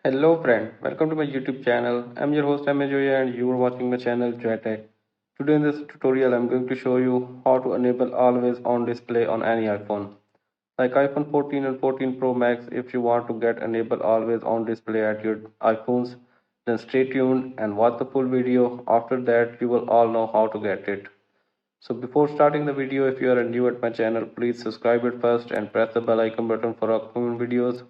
Hello friend, welcome to my YouTube channel. I'm your host Joya and you are watching my channel JoyTech. Today in this tutorial I'm going to show you how to enable always on display on any iPhone. Like iPhone 14 and 14 Pro Max, if you want to get enable always on display at your iPhones, then stay tuned and watch the full video. After that you will all know how to get it. So before starting the video, if you are new at my channel, please subscribe it first and press the bell icon button for upcoming videos.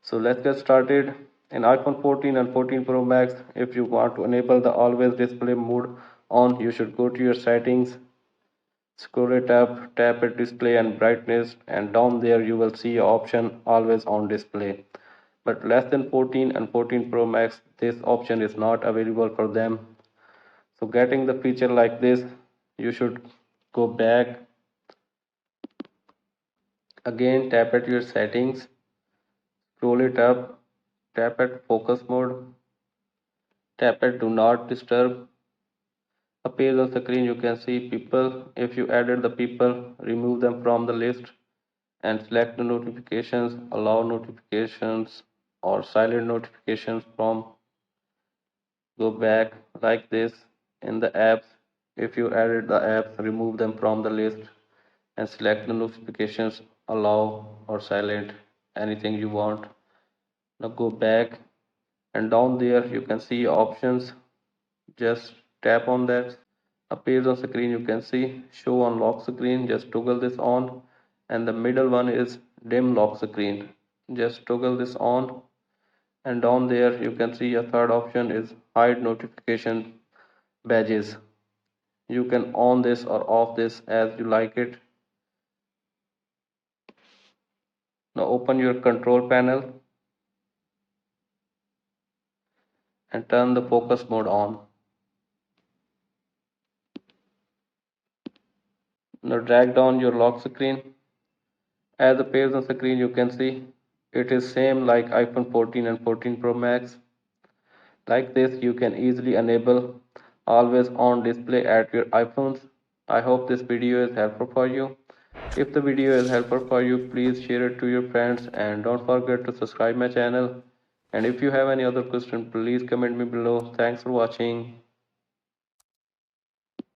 So let's get started. In iPhone 14 and 14 Pro Max, if you want to enable the always display mode on, you should go to your settings, scroll it up, tap it display and brightness, and down there you will see option always on display. But less than 14 and 14 Pro Max, this option is not available for them. So getting the feature like this, you should go back again, tap at your settings, scroll it up, tap at focus mode, tap at do not disturb. Appears on screen you can see people. If you added the people, remove them from the list and select the notifications, allow notifications or silent notifications from. Go back like this in the apps. If you added the apps, remove them from the list and select the notifications, allow or silent, anything you want. Now go back and down there you can see options. Just tap on that. Appears on screen you can see show on lock screen. Just toggle this on, and the middle one is dim lock screen. Just toggle this on, and down there you can see a third option is hide notification badges. You can on this or off this as you like it. Now open your control panel and turn the focus mode on. Now drag down your lock screen. As appears on screen you can see it is same like iPhone 14 and 14 Pro Max. Like this, you can easily enable always on display at your iPhones. I hope this video is helpful for you. If the video is helpful for you, please share it to your friends and don't forget to subscribe my channel. And if you have any other question, please comment me below. Thanks for watching.